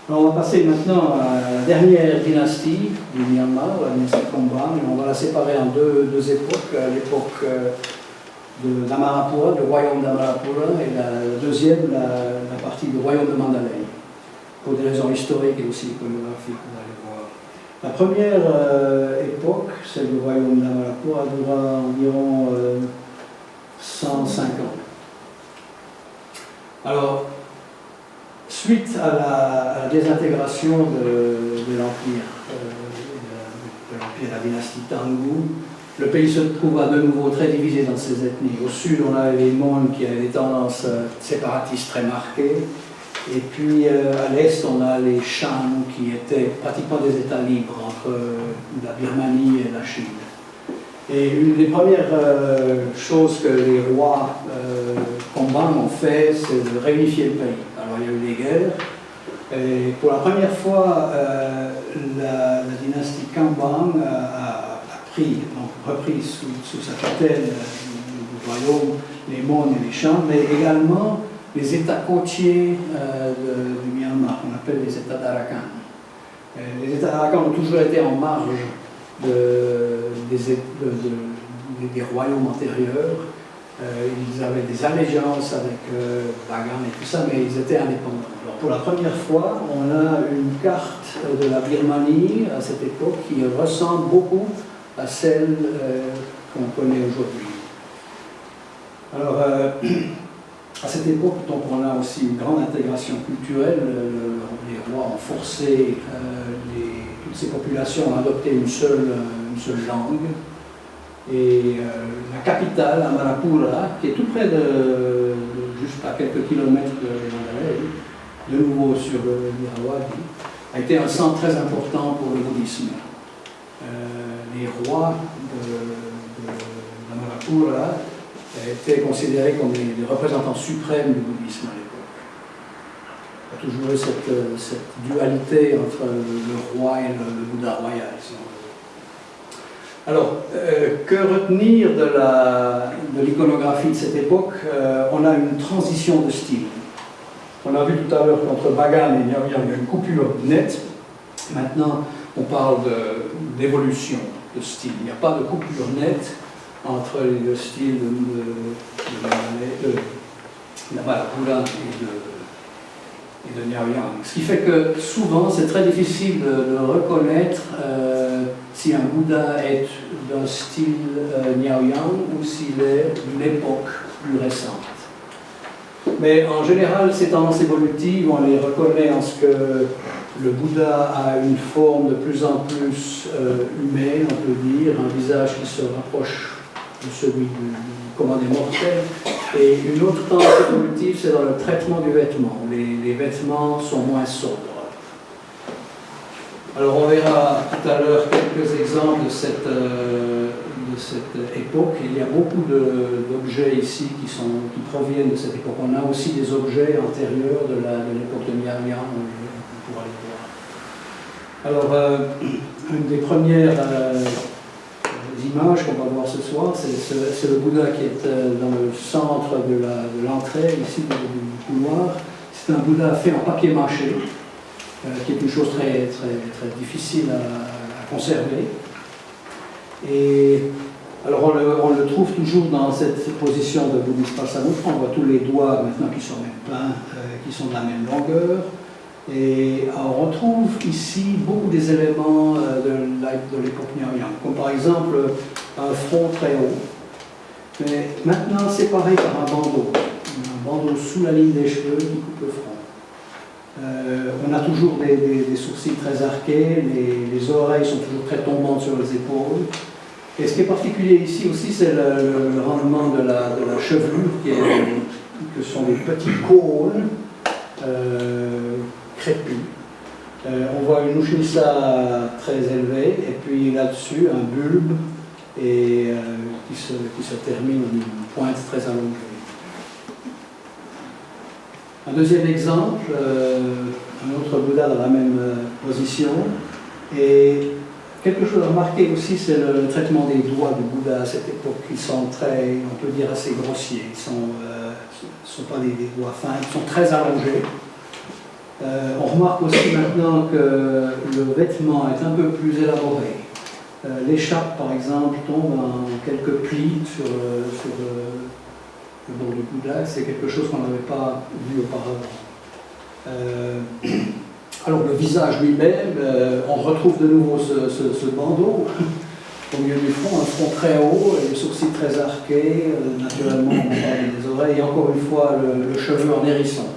Alors on va passer maintenant à la dernière dynastie du Myanmar, la dynastie Kambang, et on va la séparer en deux époques, l'époque d'Amarapura, du royaume d'Amarapura, et la deuxième, la partie du royaume de Mandalay, pour des raisons historiques et aussi iconographiques, vous allez voir. La première époque, celle du royaume d'Amarapura, durera environ 105 ans. Alors, suite à la désintégration de l'empire, de la dynastie Tangu, le pays se trouva de nouveau très divisé dans ses ethnies. Au sud, on avait les Mon qui avaient des tendances séparatistes très marquées, et puis à l'est, on a les Shan qui étaient pratiquement des États libres entre la Birmanie et la Chine. Et une des premières choses que les rois Kambang ont fait, c'est de réunifier le pays. Alors il y a eu des guerres, et pour la première fois, la dynastie Kambang a repris sous sa tutelle du royaume les Mon et les Shan, mais également les États côtiers du Myanmar, qu'on appelle les États d'Arakan. Les États d'Arakan ont toujours été en marge des royaumes antérieurs. Ils avaient des allégeances avec Bagan et tout ça, mais ils étaient indépendants. Alors, pour la première fois, on a une carte de la Birmanie à cette époque qui ressemble beaucoup à celle qu'on connaît aujourd'hui. Alors, à cette époque, donc, on a aussi une grande intégration culturelle. Les rois ont forcé toutes ces populations à adopter une seule langue. Et la capitale, Amarapura, qui est tout près juste à quelques kilomètres de Mandalay, de nouveau sur le Mirawaddy, a été un centre très important pour le bouddhisme. Les rois d'Amarapura étaient considérés comme les représentants suprêmes du bouddhisme à l'époque. Il y a toujours eu cette dualité entre le roi et le Bouddha royal, si on veut. Alors, que retenir de l'iconographie de cette époque? On a une transition de style. On a vu tout à l'heure qu'entre Bagan et Miao Yang, il y a une coupure nette. Maintenant, on parle d'évolution de style. Il n'y a pas de coupure nette entre le style de Amarapura et de Miao Yang. Ce qui fait que souvent, c'est très difficile de reconnaître si un Bouddha est d'un style Miao Yang ou s'il est d'une époque plus récente. Mais en général, ces tendances évolutives, on les reconnaît en ce que le Bouddha a une forme de plus en plus humaine, on peut dire, un visage qui se rapproche de celui du commun des mortels. Et une autre tendance évolutive, c'est dans le traitement du vêtement. Les vêtements sont moins sobres. Alors on verra tout à l'heure quelques exemples de cette époque. Il y a beaucoup d'objets ici qui proviennent de cette époque. On a aussi des objets antérieurs de l'époque de Miao Yang, on pourra les voir. Alors, une des premières images qu'on va voir ce soir, c'est le Bouddha qui est dans le centre de l'entrée, ici du couloir. C'est un Bouddha fait en papier mâché, qui est une chose très, très, très difficile à conserver. Et alors on le trouve toujours dans cette position de Bodhisattva. On voit tous les doigts maintenant qui sont même pleins, qui sont de la même longueur. Et alors, on retrouve ici beaucoup des éléments de l'époque Miao Yang, comme par exemple un front très haut, mais maintenant séparé par un bandeau sous la ligne des cheveux qui coupe le front. On a toujours des sourcils très arqués, les oreilles sont toujours très tombantes sur les épaules. Et ce qui est particulier ici aussi, c'est le rendement de la chevelure, que sont des petits cônes crépus. On voit une Ushmisa très élevée, et puis là-dessus un bulbe qui se termine en une pointe très allongée. Un deuxième exemple, un autre Bouddha dans la même position. Et quelque chose à remarquer aussi, c'est le traitement des doigts du Bouddha à cette époque, qui sont très, on peut dire, assez grossiers. Ils ne sont pas des doigts fins, ils sont très allongés. On remarque aussi maintenant que le vêtement est un peu plus élaboré. L'écharpe, par exemple, tombe en quelques plis sur le bord du Bouddha. C'est quelque chose qu'on n'avait pas vu auparavant. Alors le visage lui-même, on retrouve de nouveau ce bandeau au milieu du front, un front très haut, et les sourcils très arqués, naturellement on parle des oreilles, et encore une fois le cheveu en hérisson.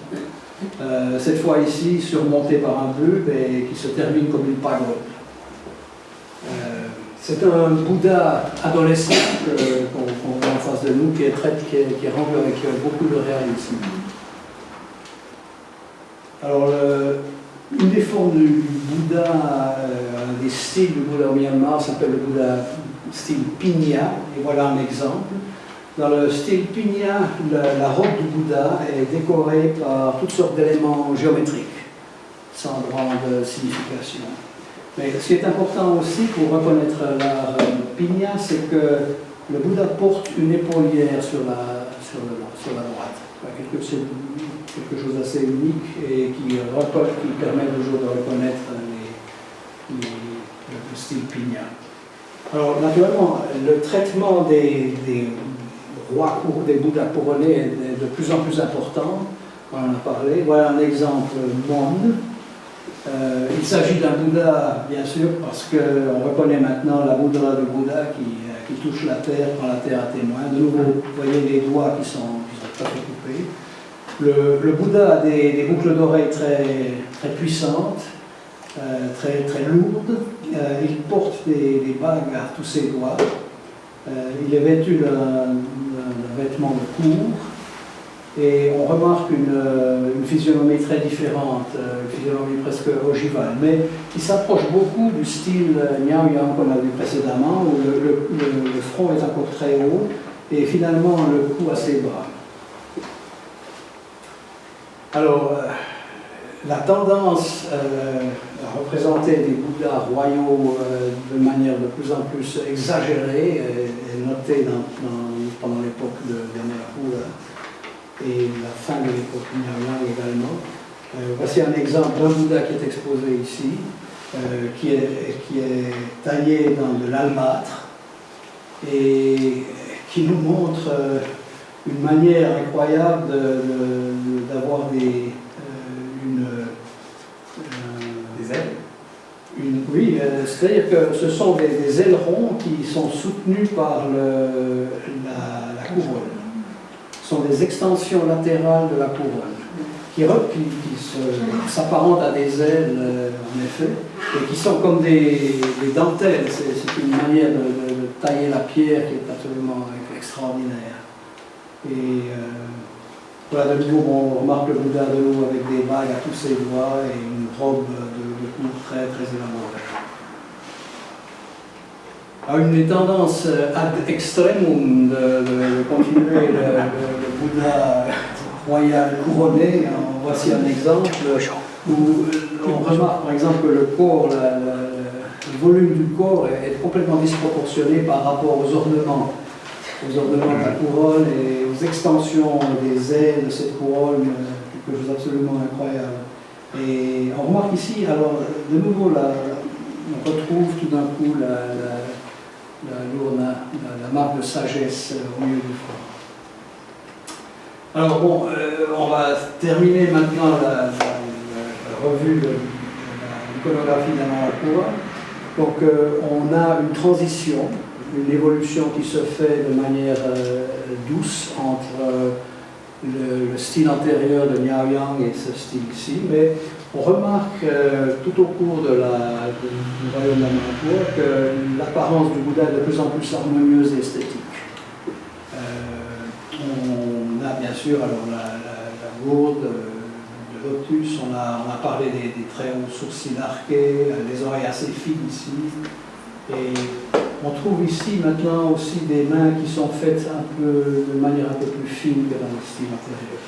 Cette fois ici surmonté par un bulbe et qui se termine comme une pagode. C'est un Bouddha adolescent qu'on voit en face de nous, qui est rendu avec beaucoup de réalisme. Alors, une des formes du Bouddha, un des styles du Bouddha au Myanmar s'appelle le Bouddha style Pinya, et voilà un exemple. Dans le style Pinya, la robe du Bouddha est décorée par toutes sortes d'éléments géométriques, sans grande signification. Mais ce qui est important aussi pour reconnaître l'art Pinya, c'est que le Bouddha porte une épaulière sur la droite. C'est quelque chose d'assez unique et qui permet toujours de reconnaître le style Pinya. Alors naturellement, le traitement des Bouddhas couronnés est de plus en plus important. On en a parlé. Voilà un exemple monde. Il s'agit d'un Bouddha, bien sûr, parce qu'on reconnaît maintenant la Bouddha du Bouddha qui touche la terre, prend la terre à témoin. De nouveau, vous voyez les doigts qui sont tout à fait coupés. Le Bouddha a des boucles d'oreilles très puissantes, très lourdes. Il porte des bagues à tous ses doigts. Il est vêtu d'un vêtement de cour. Et on remarque une physionomie très différente, une physionomie presque ogivale, mais qui s'approche beaucoup du style Miao-Yang qu'on a vu précédemment, où le front est encore très haut et finalement le cou assez bas. Alors, la tendance à représenter des Bouddhas royaux de manière de plus en plus exagérée est notée pendant l'époque de Dhammayapura et la fin de l'époque Miao-Yang également. Voici un exemple d'un Bouddha qui est exposé ici, qui est taillé dans de l'albâtre et qui nous montre une manière incroyable d'avoir des ailes. Oui, c'est-à-dire que ce sont des ailerons qui sont soutenus par la couronne. Ce sont des extensions latérales de la couronne qui s'apparentent à des ailes, en effet, et qui sont comme des dentelles. C'est une manière de tailler la pierre qui est absolument extraordinaire. Et voilà, de nouveau, on remarque le Bouddha de nouveau avec des bagues à tous ses doigts et une robe de cour très élaborée. Alors, une des tendances ad extremum de continuer le Bouddha royal couronné, voici un exemple où on remarque par exemple que le corps, le volume du corps est complètement disproportionné par rapport aux ornements de la couronne et aux extensions des ailes de cette couronne, quelque chose d'absolument incroyable. Et on remarque ici, alors de nouveau, on retrouve tout d'un coup la marque de sagesse au milieu du front. Alors bon, on va terminer maintenant la revue de l'iconographie d'Amarapura. Donc on a une transition, une évolution qui se fait de manière douce entre le style antérieur de Miao-Yang et ce style ici, mais on remarque tout au cours du royaume d'Amarapura que l'apparence du Bouddha est de plus en plus harmonieuse et esthétique. On a bien sûr alors la gourde de lotus, on a parlé des très hauts sourcils arqués, les oreilles assez fines ici, et on trouve ici maintenant aussi des mains qui sont faites de manière un peu plus fine que dans le style antérieur.